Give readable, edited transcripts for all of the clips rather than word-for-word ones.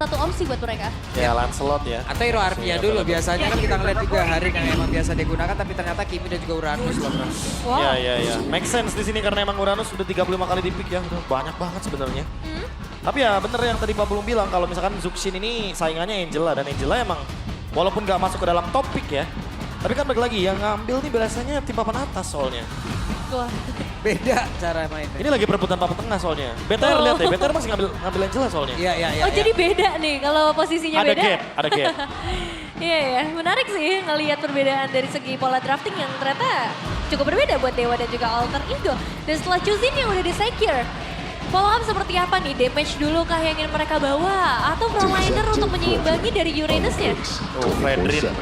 satu opsi buat mereka. Ya Lancelot ya. Atau hero army dulu, biasanya kan kita ngeliat juga Harin yang emang biasa digunakan, tapi ternyata Kimi dan juga Uranus loh bro. Wow. Ya. Make sense di sini karena emang Uranus udah 35 kali di pick ya. Udah banyak banget sebenarnya. Tapi ya bener yang tadi Pak belum bilang kalau misalkan Zuxin ini saingannya Angela dan Angela emang walaupun gak masuk ke dalam topik ya. Tapi kan balik lagi yang ngambil nih biasanya tim papan atas soalnya. Wah. Beda cara mainnya. Ini lagi perebutan papan tengah soalnya. BTR lihat deh, BTR masih ngambil Angela soalnya. Iya. Oh jadi beda nih kalau posisinya Ada beda. ada gap. Iya ya, menarik sih ngelihat perbedaan dari segi pola drafting yang ternyata cukup berbeda buat Dewa dan juga Alter Ego. Dan setelah Chuzin yang udah di-secure, follow up seperti apa nih? Damage dulu kah yang ingin mereka bawa? Atau frontliner untuk menyeimbangi dari Uranus-nya? Oh, Fredrin.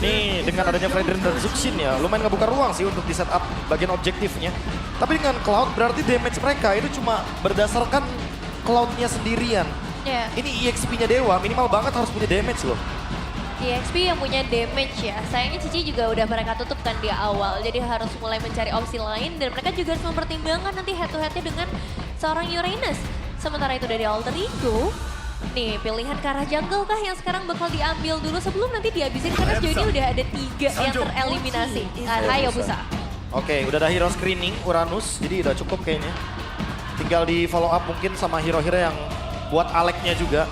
Ini dengan adanya Fredrin dan Zuxin ya, lumayan ngebuka ruang sih untuk di setup bagian objektifnya. Tapi dengan Cloud berarti damage mereka itu cuma berdasarkan Cloud-nya sendirian. Ya, Ini EXP-nya Dewa minimal banget harus punya damage loh. EXP yang punya damage ya. Sayangnya Cici juga udah mereka tutupkan di awal. Jadi harus mulai mencari opsi lain dan mereka juga harus mempertimbangkan nanti head to head-nya dengan seorang Uranus. Sementara itu dari Alter Ego, nih pilihan ke arah jungle kah yang sekarang bakal diambil dulu sebelum nanti dihabisin karena sejauh ini udah ada 3 yang tereliminasi. Ayo Busa. Oke, udah ada hero screening Uranus, jadi udah cukup kayaknya. Tinggal di follow up mungkin sama hero-hero yang buat Alec-nya juga.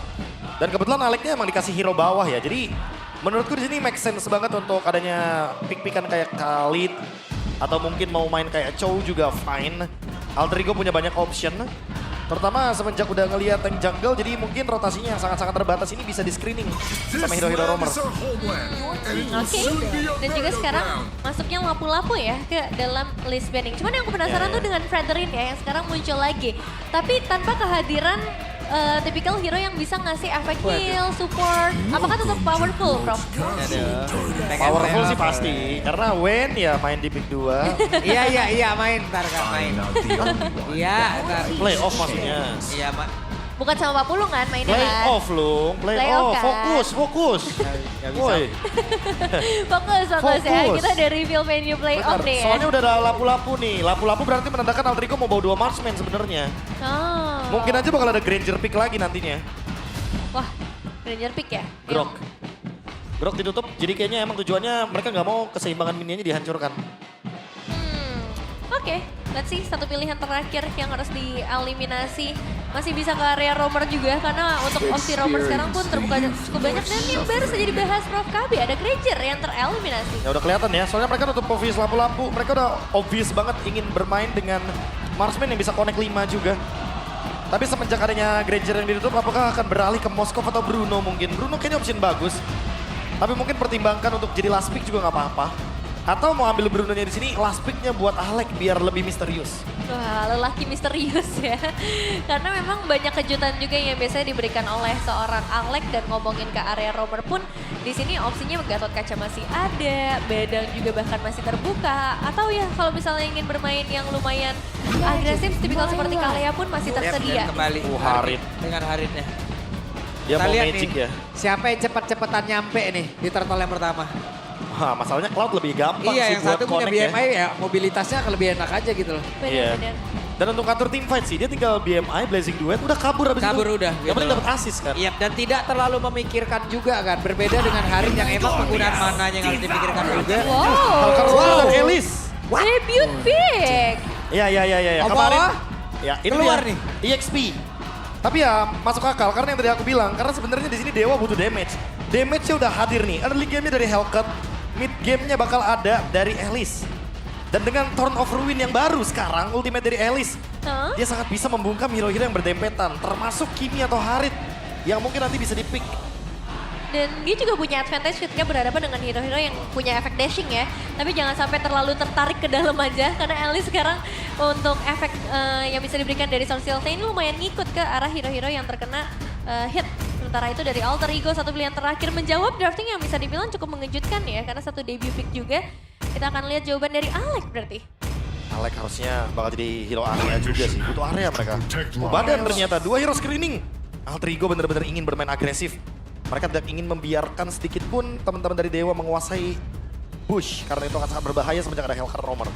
Dan kebetulan Alec-nya emang dikasih hero bawah ya, jadi menurutku di sini make sense banget untuk adanya pick-pickan kayak Khalid atau mungkin mau main kayak Chow juga fine. Alter Ego punya banyak option. Terutama semenjak udah ngeliat tank jungle, jadi mungkin rotasinya yang sangat-sangat terbatas ini bisa di screening sama hero-hero roamer. Oke, dan juga sekarang masuknya lapu-lapu ya ke dalam list banning. Cuman yang aku penasaran tuh dengan Fredrin ya yang sekarang muncul lagi. Tapi tanpa kehadiran tipikal hero yang bisa ngasih efek heal, support. Apakah tetap powerful, Prof? Powerful sih pasti, karena Wen ya main di pick 2. Iya main, ntar kan main. Iya, ntar. Playoff maksudnya. Iya, Bukan sama Papulu kan mainnya kan? Playoff loh, Playoff playoff. kan? Fokus. Nggak bisa. Woi. Fokus ya. Fokus. Kita ada reveal venue playoff Benar, nih ya. soalnya udah ada lapu-lapu nih. Lapu-lapu berarti menandakan Alter Ego mau bawa 2 marksman sebenarnya. Oh. Mungkin aja bakal ada Granger pick lagi nantinya. Wah, Ranger pick ya? Grok. Grok ditutup, jadi kayaknya emang tujuannya mereka nggak mau keseimbangan mininya dihancurkan. Oke, let's see satu pilihan terakhir yang harus dieliminasi. Masih bisa ke area roamer juga karena untuk opsi roamer sekarang pun terbuka cukup banyak. Dan yang baru saja dibahas Prof KB ada Granger yang tereliminasi. Ya udah kelihatan ya, soalnya mereka tutup obvious lapu-lapu. Mereka udah obvious banget ingin bermain dengan marksman yang bisa connect 5 juga. Tapi semenjak adanya Granger yang ditutup, apakah akan beralih ke Moskov atau Bruno mungkin? Bruno kayaknya opsi bagus. Tapi mungkin pertimbangkan untuk jadi last pick juga nggak apa-apa. Atau mau ambil Bruno-nya di sini, last pick-nya buat Alec biar lebih misterius. Wah, lelaki misterius ya. Karena memang banyak kejutan juga yang biasanya diberikan oleh seorang Alec dan ngomongin ke area roamer pun di sini opsinya Gatot Kaca masih ada, Bedang juga bahkan masih terbuka. Atau ya kalau misalnya ingin bermain yang lumayan agresif, tipikal seperti Kalea pun masih tersedia. Dan kembali. Harit. Dengan Haritnya. Dia Kita mau lihat magic nih, ya. siapa yang cepat-cepatan nyampe nih di turtle yang pertama. Wah, masalahnya Cloud lebih gampang Iya, sih yang buat satu punya connect BMI ya, mobilitasnya akan lebih enak aja gitu loh. Iya. Benar-benar. Dan untuk atur team fight sih, dia tinggal BMI, Blazing Duet, udah kabur abis Kabur itu. udah, Yang gitu penting loh. dapat assist kan. Iya, dan tidak terlalu memikirkan juga kan. Berbeda dengan Harit yang emang penggunaan mananya yang harus dipikirkan juga. Halkar Wow, dan Elis. debut pick. Iya. Apa? Kemarin. Ya, ini Keluar dia. nih. EXP. Tapi ya masuk akal karena yang tadi aku bilang, karena sebenarnya di sini Dewa butuh damage. Damage-nya udah hadir nih. Early game-nya dari Hellcat, mid game-nya bakal ada dari Elis. Dan dengan Thorn of Ruin yang baru sekarang, ultimate dari Elis, Hah? dia sangat bisa membungkam hero-hero yang berdempetan, termasuk Kimi atau Harit yang mungkin nanti bisa di-pick. Dan dia juga punya advantage ketika berhadapan dengan hero-hero yang punya efek dashing ya. Tapi jangan sampai terlalu tertarik ke dalam aja. Karena Alice sekarang untuk efek yang bisa diberikan dari Social Chain lumayan ngikut ke arah hero-hero yang terkena hit. Sementara itu dari Alter Ego satu pilihan terakhir menjawab drafting yang bisa dibilang cukup mengejutkan ya. Karena satu debut pick juga. Kita akan lihat jawaban dari Alec berarti. Alec harusnya bakal jadi hero area juga sih. Butuh area mereka. Badan ternyata 2 hero screening. Alter Ego benar-benar ingin bermain agresif. Mereka tidak ingin membiarkan sedikit pun teman-teman dari Dewa menguasai bush. Karena itu akan sangat berbahaya semenjak ada Hellcat Roamer.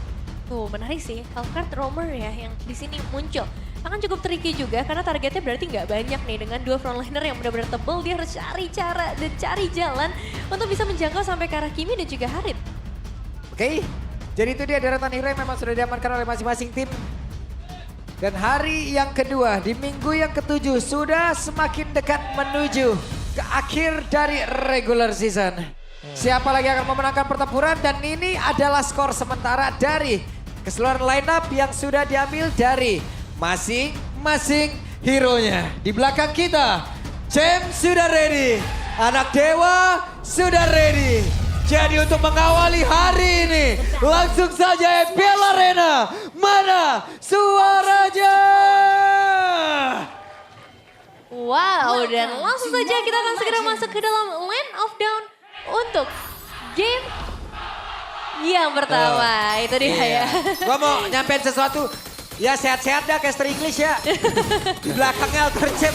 Tuh menarik sih, Hellcat Roamer ya yang di sini muncul. akan cukup tricky juga karena targetnya berarti nggak banyak nih. Dengan dua frontliner yang benar-benar tebel, dia harus cari cara dan cari jalan untuk bisa menjangkau sampai ke arah Kimi dan juga Harit. Oke, jadi itu dia deretan hero yang memang sudah diamankan oleh masing-masing tim. Dan hari yang kedua di minggu yang ketujuh sudah semakin dekat menuju ke akhir dari regular season. Siapa lagi akan memenangkan pertempuran dan ini adalah skor sementara dari keseluruhan lineup yang sudah diambil dari masing-masing hero-nya. Di belakang kita, James sudah ready, anak dewa sudah ready. Jadi untuk mengawali hari ini, langsung saja FPL Arena, mana suaranya? Wow, dan langsung saja kita akan segera masuk ke dalam Land of Dawn untuk game yang pertama. Itu dia ya. Gua mau nyampein sesuatu. Ya sehat-sehat dah caster English ya. Di belakangnya Alter Champ.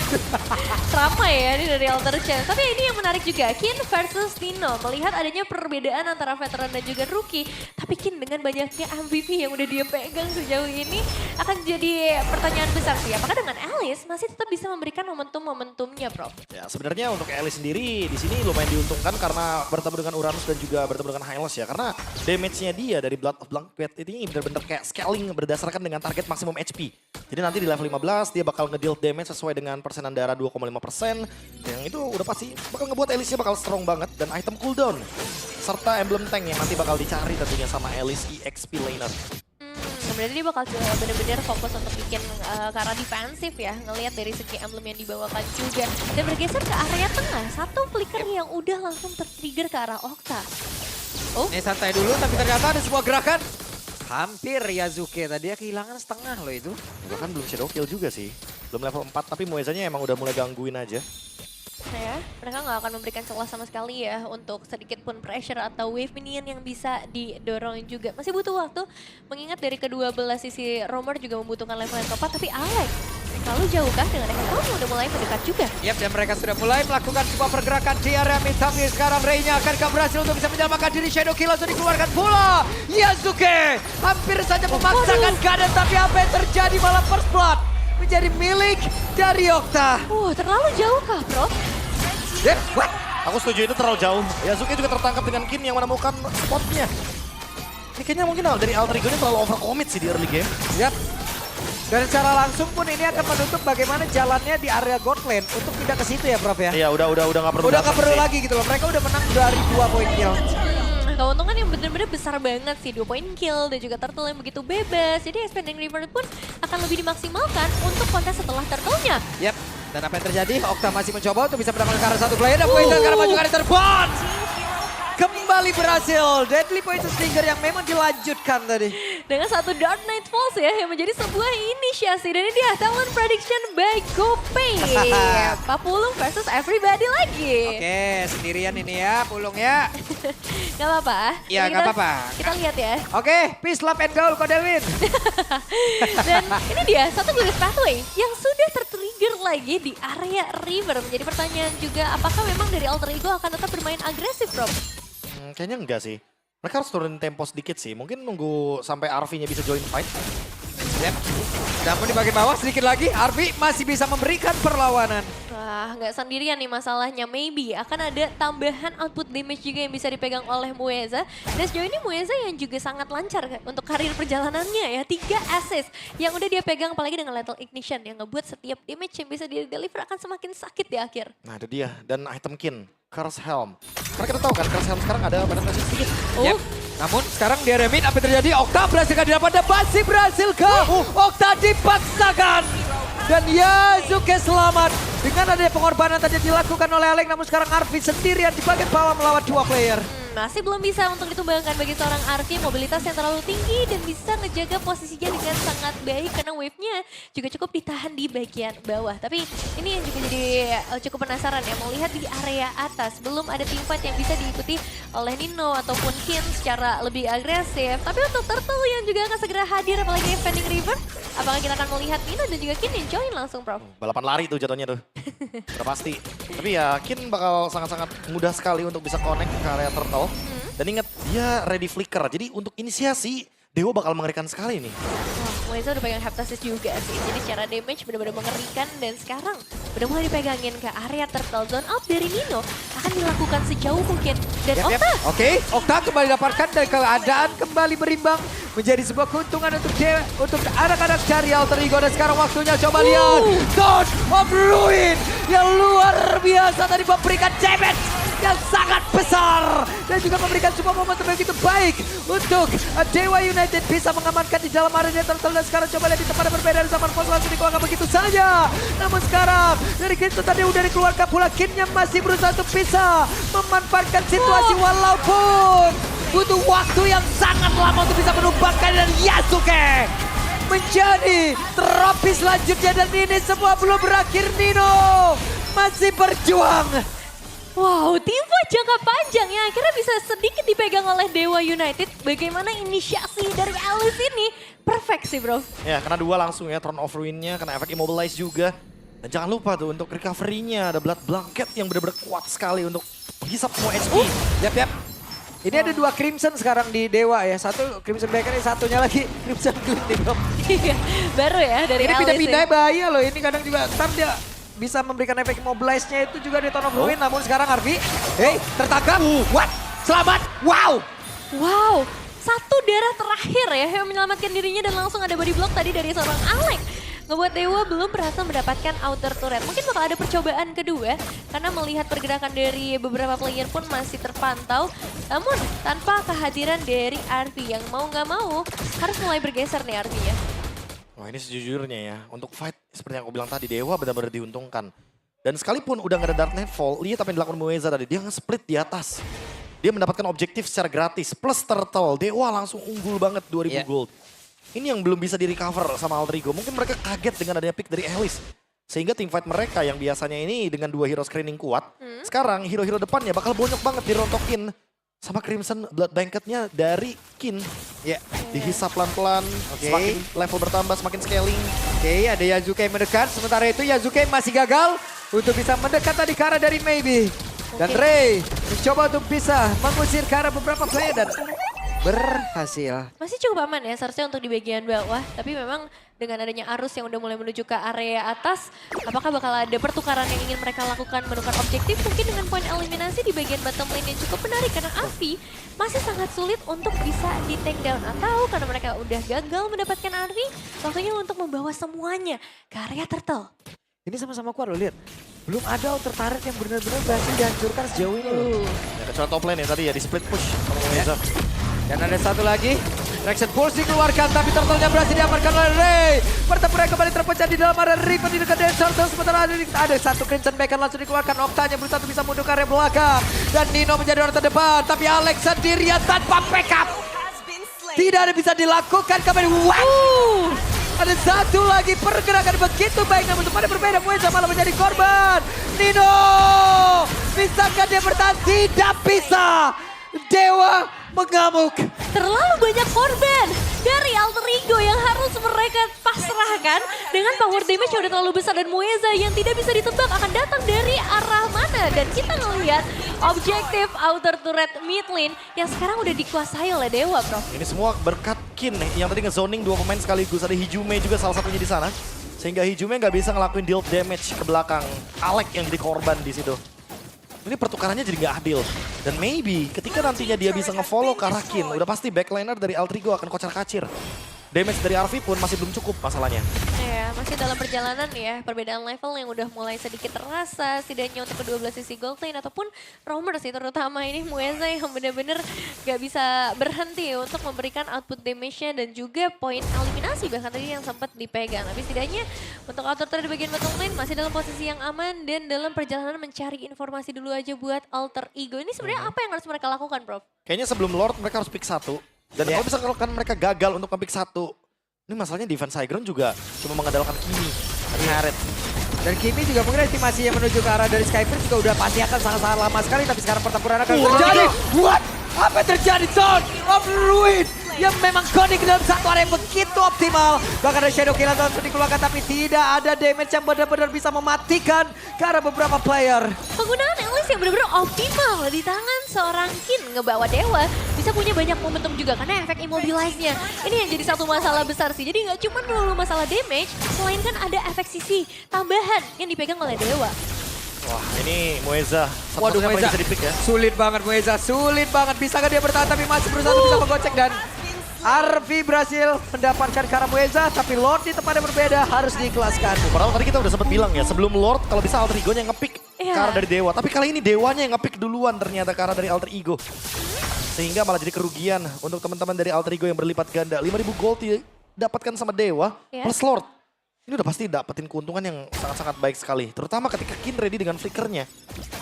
Ramai ya ini dari Alter Champ. Tapi ini yang menarik juga, Kin versus Tino. Melihat adanya perbedaan antara veteran dan juga rookie. Tapi Kin dengan banyaknya MVP yang udah dia pegang sejauh ini akan jadi pertanyaan besar sih. Apakah dengan Alice masih tetap bisa memberikan momentum-momentumnya, Prof? Ya sebenarnya untuk Alice sendiri di sini lumayan diuntungkan karena bertemu dengan Uranus dan juga bertemu dengan Hylos ya. Karena damage-nya dia dari Blood of Blanket ini benar-benar kayak scaling berdasarkan dengan target maksimum HP. Jadi nanti di level 15 dia bakal ngedeal damage sesuai dengan persenan darah 2,5%. Yang itu udah pasti bakal ngebuat Alice-nya bakal strong banget. Dan item cooldown serta emblem tank yang nanti bakal dicari tentunya sama Alice EXP laner. Sebenarnya dia bakal benar-benar fokus untuk bikin ke arah defensif ya. Ngelihat dari segi emblem yang dibawakan juga. Dan bergeser ke area tengah. Satu flicker yang udah langsung tertrigger ke arah Okta. Oh, Ini santai dulu tapi ternyata ada sebuah gerakan. Hampir Yazuke tadi ya kehilangan setengah loh itu. Bahkan belum shadow kill juga sih. Belum level 4 tapi Muezanya emang udah mulai gangguin aja. ya, mereka nggak akan memberikan celah sama sekali ya untuk sedikit pun pressure atau wave minion yang bisa didorong juga. Masih butuh waktu, mengingat dari kedua belah sisi Romer juga membutuhkan level yang tepat, tapi Alex terlalu jauh kah dengan Hector udah mulai mendekat juga. Yap, dan mereka sudah mulai melakukan sebuah pergerakan di area mid, tapi sekarang Rey-nya akankah berhasil untuk bisa menyelamatkan diri. Shadow Kill langsung dikeluarkan pula. Yazuke hampir saja memaksakan keadaan, tapi apa yang terjadi, malah first blood menjadi milik dari Okta. Terlalu jauh kah, bro? Yep, what? Aku setuju itu terlalu jauh. Yazuke juga tertangkap dengan Kin yang menemukan spotnya. Ini kayaknya mungkin dari Alter Ego-nya terlalu overcommit sih di early game. Yap. Dan secara langsung pun ini akan menutup bagaimana jalannya di area God Lane untuk pindah ke situ ya, Prof ya. Iya, udah nggak perlu. Udah nggak perlu lagi gitu loh. Mereka udah menang dari 2 poin kill. Keuntungan yang benar-benar besar banget sih, 2 point kill dan juga turtle yang begitu bebas. Jadi Expanding River pun akan lebih dimaksimalkan untuk kontes setelah turtle-nya. Yap. Dan apa yang terjadi? Okta masih mencoba untuk bisa mendapatkan ke arah satu player. Dan pointer karena maju kali terbang. Kembali berhasil. Deadly Poison Stinger yang memang dilanjutkan tadi. Dengan satu Dark Knight Falls ya, yang menjadi sebuah inisiasi. Dan ini dia talent prediction by GoPay. Papulung versus everybody lagi. Oke, sendirian ini ya, Pulung ya. Gak apa-apa. Iya, Jadi gak apa-apa. Kita lihat ya. Oke, peace, love, and goal, Kodelwin. Dan ini dia, satu Glorious Pathway yang sudah tertrigger lagi di area River. Menjadi pertanyaan juga, apakah memang dari Alter Ego akan tetap bermain agresif, Bro? Kayaknya enggak sih. Mereka harus turunin tempo sedikit sih. Mungkin nunggu sampai RV-nya bisa join fight. Yep. Namun di bagian bawah sedikit lagi, Arvi masih bisa memberikan perlawanan. Wah, nggak sendirian nih masalahnya. Maybe akan ada tambahan output damage juga yang bisa dipegang oleh Mueza. Dan sejauh ini Mueza yang juga sangat lancar untuk karir perjalanannya ya. 3 assist yang udah dia pegang, apalagi dengan Lethal Ignition yang ngebuat setiap damage yang bisa dia deliver akan semakin sakit di akhir. Nah itu dia. Dan item Kin, Curse Helm. Karena kita tahu kan Curse Helm sekarang ada badan masih sedikit. Yep. Namun sekarang di area mid, apa yang terjadi? Okta berhasil didapat, dan masih berhasil ke Okta dipaksakan. Dan Yazuke selamat. Dengan adanya pengorbanan tadi dilakukan oleh Alek, namun sekarang Arvi sendirian di bagian bawah melawan 2 player. Masih belum bisa untuk ditumbangkan bagi seorang Arvi, mobilitas yang terlalu tinggi dan bisa ngejaga posisinya dengan sangat baik karena wave-nya juga cukup ditahan di bagian bawah. Tapi ini yang juga jadi cukup penasaran ya, mau lihat di area atas. Belum ada teamfight yang bisa diikuti oleh Nino ataupun Kin secara lebih agresif. Tapi untuk Turtle yang juga akan segera hadir, apalagi Expanding River, apakah kita akan melihat Nino dan juga Kin yang join langsung, Prof? Balapan lari tuh jatuhnya tuh. Udah pasti. Tapi ya Kin bakal sangat-sangat mudah sekali untuk bisa connect ke area Turtle. Dan ingat, dia ready flicker. Jadi untuk inisiasi, Dewa bakal mengerikan sekali nih. Wah, Moeza udah pegang Heptasis juga sih. Jadi secara damage benar-benar mengerikan dan sekarang udah mulai dipegangin ke area turtle. Zone out dari Nino akan dilakukan sejauh mungkin. Dan Okta. Oke, Okta kembali dapatkan dan keadaan kembali berimbang menjadi sebuah keuntungan untuk anak-anak dari Alter Ego. Dan sekarang waktunya coba lihat Zone of Ruin yang luar biasa tadi memberikan damage yang sangat besar dan juga memberikan sebuah momentum yang begitu baik untuk Dewa United bisa mengamankan di dalam area turtle. Dan sekarang coba lihat di tempat yang berbeda dari zaman Pos langsung dikeluarkan begitu saja. Namun sekarang dari Kinston tadi udah dikeluarkan pula, Kinnya masih berusaha untuk bisa memanfaatkan situasi walaupun butuh waktu yang sangat lama untuk bisa menumbangkan, dan Yasuke menjadi trofi selanjutnya. Dan ini semua belum berakhir, Nino masih berjuang. Wow, teamfight jangka panjang yang akhirnya bisa sedikit dipegang oleh Dewa United. Bagaimana inisiasi dari Alice ini? Perfect sih bro. Ya, kena 2 langsung ya, Throne of Ruin-nya, kena efek Immobilize juga. Dan jangan lupa tuh untuk recovery-nya, ada Blood Blanket yang benar-benar kuat sekali untuk menghisap semua HP. Yap. Ini ada 2 Crimson sekarang di Dewa ya. Satu Crimson Baker, satunya lagi Crimson Glint nih bro. Iya, baru ya dari Ini Alice. pindah-pindah bahaya loh. Ini kadang juga ntar dia bisa memberikan efek Immobilize-nya itu juga di Throne of Ruin. Namun sekarang Arvi, tertangkap. What? Selamat. Wow. Wow, satu darah terakhir ya yang menyelamatkan dirinya dan langsung ada body block tadi dari seorang Alex. Ngebuat Dewa belum berhasil mendapatkan outer turret. Mungkin bakal ada percobaan kedua karena melihat pergerakan dari beberapa player pun masih terpantau. Namun tanpa kehadiran dari Arvi yang mau nggak mau harus mulai bergeser nih Arvi ya. Wah, ini sejujurnya ya, untuk fight seperti yang aku bilang tadi, Dewa benar-benar diuntungkan. Dan sekalipun udah nggak ada Dark Nightfall, lihat apa yang dilakukan Moeza tadi, dia nge-split di atas. Dia mendapatkan objektif secara gratis, plus turtle, Dewa langsung unggul banget 2000 gold. Ini yang belum bisa di-recover sama Alter Ego. Mungkin mereka kaget dengan adanya pick dari Alice. Sehingga teamfight mereka yang biasanya ini dengan 2 hero screening kuat, sekarang hero-hero depannya bakal bonyok banget dirontokin sama Crimson Blood Blanket-nya dari Kin. Ya, dihisap pelan-pelan, semakin level bertambah, semakin scaling. Oke, ada Yasuke yang mendekat. Sementara itu Yasuke masih gagal untuk bisa mendekat tadi ke arah dari Maybe. Dan Ray mencoba untuk bisa mengusir ke arah beberapa player dan berhasil. Masih cukup aman ya seharusnya untuk di bagian bawah. Tapi memang dengan adanya arus yang udah mulai menuju ke area atas, apakah bakal ada pertukaran yang ingin mereka lakukan menukar objektif? Mungkin dengan poin eliminasi di bagian bottom lane yang cukup menarik. Karena Avi masih sangat sulit untuk bisa di take down. Atau karena mereka udah gagal mendapatkan Avi, waktunya untuk membawa semuanya ke area turtle. Ini sama-sama kuat loh, lihat. Belum ada outer turret yang benar-benar berhasil dihancurkan sejauh ini loh. Ya, kecuali top lane ya tadi ya, di split push sama Moeza. Dan ada satu lagi, Reaction Pulse dikeluarkan tapi turtle-nya berhasil diamankan oleh Ray. Pertempuran kembali terpecah di dalam area Riven di dekat dari turtle. Sementara ada satu Crimson Bacon langsung dikeluarkan. Oktanya berusaha untuk bisa mundur ke area belakang. Dan Nino menjadi orang terdepan. Tapi Alex sendirian tanpa backup. Tidak ada bisa dilakukan kembali. Wow! Ada satu lagi pergerakan begitu baik namun tempatnya berbeda. Moeza malah menjadi korban. Nino! Bisakah dia bertahan? Tidak bisa. Dewa mengamuk. Terlalu banyak korban dari Alter Ego yang harus mereka pasrahkan dengan power damage yang udah terlalu besar. Dan Moeza yang tidak bisa ditebak akan datang dari arah mana. Dan kita ngelihat objektif outer turret mid lane yang sekarang udah dikuasai oleh Dewa bro. Ini semua berkat Kin nih, yang tadi nge-zoning 2 pemain sekaligus. Ada Hijume juga salah satunya di sana. Sehingga Hijume nggak bisa ngelakuin deal damage ke belakang. Alex yang jadi korban di situ. Ini pertukarannya jadi nggak adil. Dan maybe ketika nantinya dia bisa nge-follow ke arah Kin, udah pasti backliner dari Alter Ego akan kocar-kacir. Damage dari Arvi pun masih belum cukup masalahnya. Ya, masih dalam perjalanan ya, perbedaan level yang udah mulai sedikit terasa, setidaknya untuk kedua belah sisi gold lane ataupun roamer sih, terutama ini Moeza yang benar-benar gak bisa berhenti untuk memberikan output damage-nya dan juga poin eliminasi bahkan tadi yang sempat dipegang. Tapi setidaknya untuk outer turret di bagian bottom lane masih dalam posisi yang aman dan dalam perjalanan mencari informasi dulu aja buat Alter Ego. Ini sebenarnya apa yang harus mereka lakukan, Prof? Kayaknya sebelum Lord mereka harus pick 1. Dan kalau misalkan mereka gagal untuk nge-pick 1, ini masalahnya defense high ground juga cuma mengandalkan Kimi dan Harit. Dan Kimi juga mungkin estimasi yang menuju ke arah dari Skyper juga udah pasti akan sangat-sangat lama sekali. Tapi sekarang pertempuran akan terjadi. What? Apa yang terjadi? Zone of Ruin yang memang connect dalam satu area yang begitu optimal. Bahkan ada Shadow Killer langsung dikeluarkan tapi tidak ada damage yang benar-benar bisa mematikan ke arah beberapa player. Penggunaan Alice yang benar-benar optimal di tangan seorang Kin ngebawa Dewa bisa punya banyak momentum juga karena efek immobilize-nya. Ini yang jadi satu masalah besar sih. Jadi nggak cuma melulu masalah damage, selain kan ada efek sisi tambahan yang dipegang oleh Dewa. Wah, ini Mueza. Waduh, Satu-satunya paling Mueza. bisa di-pick ya. Sulit banget Mueza, sulit banget. Bisakah dia bertahan tapi masih berusaha untuk bisa menggocek dan Arvi berhasil mendapatkan Karamueza, tapi Lord di tempat yang berbeda harus diikhlaskan. Padahal tadi kita udah sempat bilang ya, sebelum Lord kalau bisa alter ego-nya nge-pick Iya. Kara dari Dewa. Tapi kali ini Dewanya yang nge-pick duluan ternyata Kara dari alter ego. Sehingga malah jadi kerugian untuk teman-teman dari alter ego yang berlipat ganda. 5.000 gold didapatkan sama Dewa Iya. plus Lord. Ini udah pasti dapetin keuntungan yang sangat-sangat baik sekali. Terutama ketika Kin ready dengan flickernya.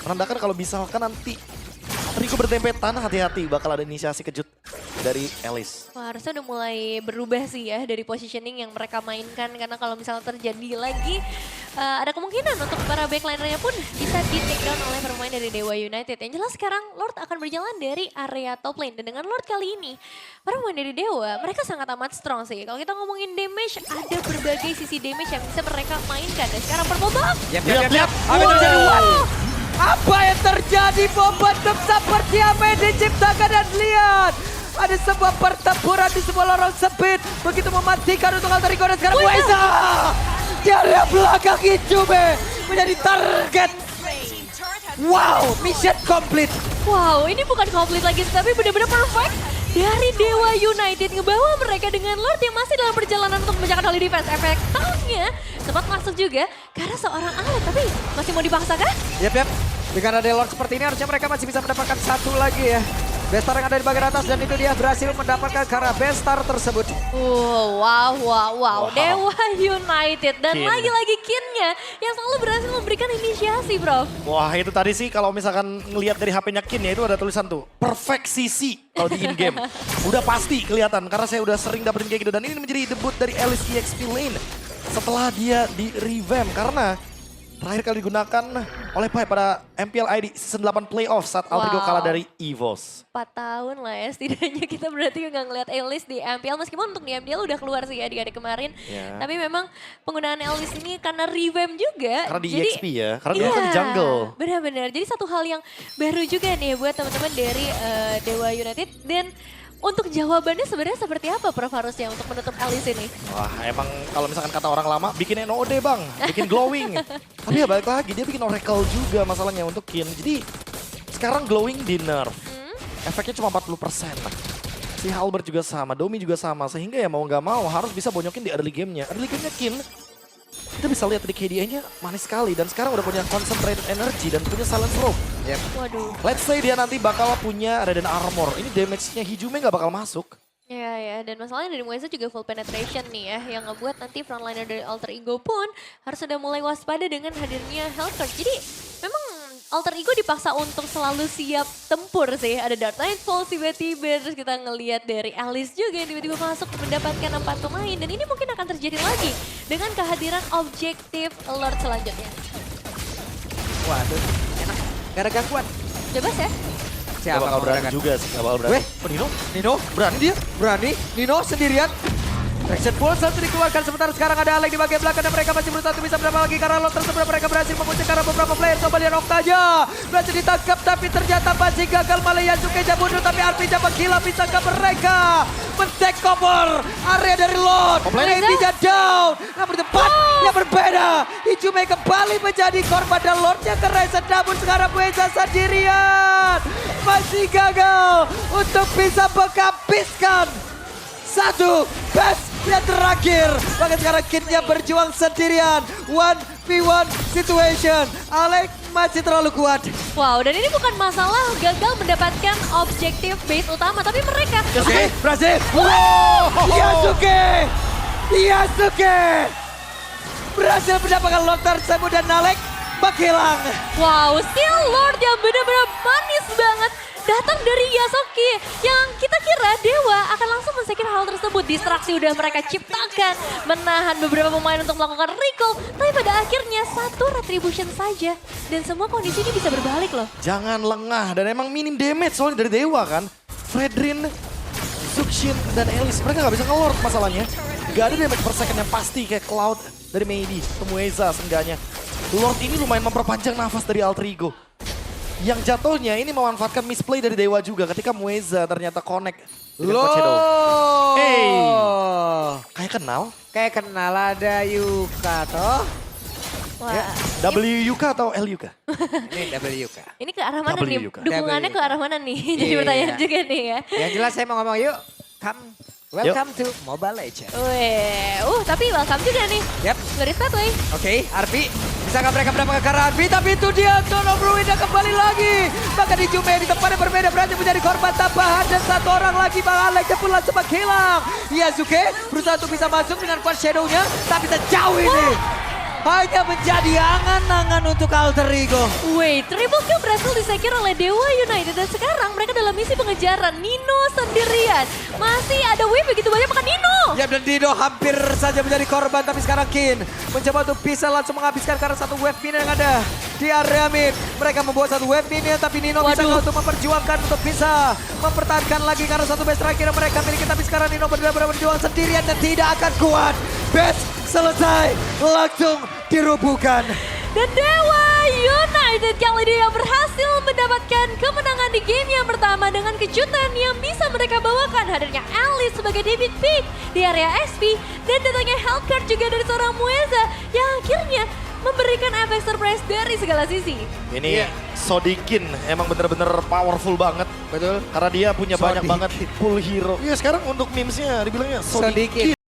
Menandakan kalau misalkan nanti alter ego berdempetan, hati-hati bakal ada inisiasi kejut dari Alice. Wah, harusnya udah mulai berubah sih ya dari positioning yang mereka mainkan. Karena kalau misalnya terjadi lagi, ada kemungkinan untuk para backliner-nya pun bisa di-take down oleh pemain dari Dewa United. Yang jelas sekarang Lord akan berjalan dari area top lane. Dan dengan Lord kali ini, para pemain dari Dewa, mereka sangat amat strong sih. Kalau kita ngomongin damage, ada berbagai sisi damage yang bisa mereka mainkan. Dan sekarang Purple Buff. Lihat. Apa yang terjadi? Apa yang terjadi? Momentum seperti apa yang diciptakan dan lihat. Ada sebuah pertempuran di sebuah lorong sempit. Begitu mematikan untuk alter ego dan sekarang Mueza. Dari belakang Ijume menjadi target. Wow, mission complete. Wow, ini bukan komplit lagi, tapi benar-benar perfect. Dari Dewa United ngebawa mereka dengan Lord yang masih dalam perjalanan untuk memecahkan Holy Defense. Efek tahunnya sempat masuk juga karena seorang Alec, tapi masih mau dipaksakan? Yap. Dengan ada Lord seperti ini harusnya mereka masih bisa mendapatkan satu lagi ya. Bestar yang ada di bagian atas dan itu dia berhasil mendapatkan karena Bestar tersebut. Wow. Dewa United dan Kin. lagi-lagi Kinnya yang selalu berhasil memberikan inisiasi, bro. Wah itu tadi sih kalau misalkan ngelihat dari HP-nya Kin ya itu ada tulisan tuh perfect CC kalau di in-game. Udah pasti kelihatan karena saya udah sering dapetin kayak gitu. Dan ini menjadi debut dari Alice EXP Lane setelah dia di revamp karena terakhir kali digunakan oleh Pai pada MPL ID Season 8 Playoff saat Alter Ego Wow. kalah dari EVOS. 4 tahun lah ya setidaknya kita berarti nggak ngeliat Alice di MPL. Meskipun untuk di MPL udah keluar sih ya di hari kemarin. Ya. Tapi memang penggunaan Alice ini karena revamp juga. Karena di jadi, EXP ya, karena dia kan di jungle. Benar-benar. Jadi satu hal yang baru juga nih buat teman-teman dari Dewa United. Dan untuk jawabannya sebenarnya seperti apa Prof harusnya untuk menutup Alice ini? Wah emang kalau misalkan kata orang lama bikin NOD bang, bikin glowing. Tapi ya balik lagi dia bikin Oracle juga masalahnya untuk Kin. Jadi sekarang glowing di nerf. Efeknya cuma 40%. Si Halbert juga sama, Domi juga sama. Sehingga ya mau nggak mau harus bisa bonyokin di early game-nya. Early game-nya Kin, kita bisa lihat tadi KDA-nya manis sekali. Dan sekarang udah punya concentrated energy dan punya silence rope. Waduh. Let's say dia nanti bakal punya Radiant Armor. Ini damage-nya Hijume nggak bakal masuk. Ya, dan masalahnya dari Mueza juga full penetration nih ya, yang ngebuat nanti frontliner dari Alter Ego pun harus sudah mulai waspada dengan hadirnya Hellcurt. Jadi memang Alter Ego dipaksa untuk selalu siap tempur sih. Ada Dark Nightfall tiba-tiba, terus kita ngelihat dari Alice juga yang tiba-tiba masuk mendapatkan 4 pemain. Dan ini mungkin akan terjadi lagi dengan kehadiran objektif Lord selanjutnya. Waduh, enak. Gak ada gangguan. Bebas ya? Gak bakal berani juga sih, gak bakal berani. Weh. Oh, Nino? Nino, Berani dia? berani. Nino sendirian. Action Ball satu dikeluarkan sementara sekarang ada Alec di bagian belakang dan mereka masih berusaha untuk bisa mendapat lagi karena Lord tersebut mereka berhasil memuncak karena beberapa player coba lihat Octaja berhasil ditangkap tapi ternyata masih gagal malah Yasuke mundur tapi Arpija menggila bisakah mereka men-take cover area dari Lord. Arpija down namun di tempat yang berbeda Ijume kembali menjadi korban dan Lordnya kereset namun sekarang Mueza sendirian masih gagal untuk bisa menghabiskan satu best yang terakhir. Bahkan sekarang Kinnya berjuang sendirian. 1v1 situation. Alec masih terlalu kuat. Wow, dan ini bukan masalah gagal mendapatkan objektif base utama, tapi mereka Oke, berhasil. Wow! Yasuke berhasil mendapatkan Lord tersebut dan Alec menghilang. wow, still Lord yang benar-benar manis banget datang dari Yasuke yang kita kira Dewa akan langsung men-secure hal tersebut. Distraksi udah mereka ciptakan, menahan beberapa pemain untuk melakukan recall, tapi pada akhirnya satu retribution saja dan semua kondisi ini bisa berbalik loh. Jangan lengah dan emang minim damage soalnya dari Dewa kan. Fredrin, Zuxin, dan Alice mereka nggak bisa nge-lord masalahnya. Gak ada damage per second yang pasti kayak Cloud dari Meidi, Mueza seenggaknya. Lord ini lumayan memperpanjang nafas dari Alter Ego. Yang jatuhnya ini memanfaatkan misplay dari Dewa juga ketika Mueza ternyata connect dengan Loh. Coach Shadow. Hey. Kayak kenal. Kayak kenal ada Yuka toh. Wah, W Yuka atau L Yuka? Ini double Yuka. ini ke arah mana W nih? juga. Dukungannya W ke arah mana nih? Jadi Iya. pertanyaan juga nih ya. Yang jelas saya mau ngomong yuk. Welcome to Mobile Legends. Weh, tapi welcome juga nih. Yap. Dari Statway. Oke, Arfi. Bisakah mereka mendapatkan ke arah Arfi? Tapi itu dia, Tono Bruida kembali lagi. Maka di Jume di tempat yang berbeda berarti menjadi korban tambahan. Dan satu orang lagi Bang Alex pun langsung menghilang. Yazuke berusaha untuk bisa masuk dengan quad shadow-nya. Tapi sejauh ini hanya menjadi angan-angan untuk Alter Ego. Wait, triple kill berhasil disecure oleh Dewa United. Dan sekarang mereka dalam misi pengejaran. Nino sendirian. Masih ada wave begitu banyak makan Nino. Ya, dan Dino hampir saja menjadi korban. Tapi sekarang Kin mencoba untuk bisa langsung menghabiskan karena satu wave minion yang ada di area mid. Mereka membuat satu wave minion tapi Nino bisa Waduh. untuk memperjuangkan untuk bisa mempertahankan lagi karena satu base terakhir yang mereka miliki. Tapi sekarang Nino benar-benar berjuang sendirian dan tidak akan kuat. Base selesai, langsung dirubuhkan. Dan Dewa United kali ini yang berhasil mendapatkan kemenangan di game yang pertama dengan kejutan yang bisa mereka bawakan. Hadirnya Alice sebagai David Pick di area XP dan datangnya Hellcard juga dari seorang Mueza yang akhirnya memberikan efek surprise dari segala sisi. Ini Iya. Sodikin emang bener-bener powerful banget. Betul. Karena dia punya banyak Sodikin. banget full hero. Iya sekarang untuk memesnya dibilangnya Sodikin. Sodikin.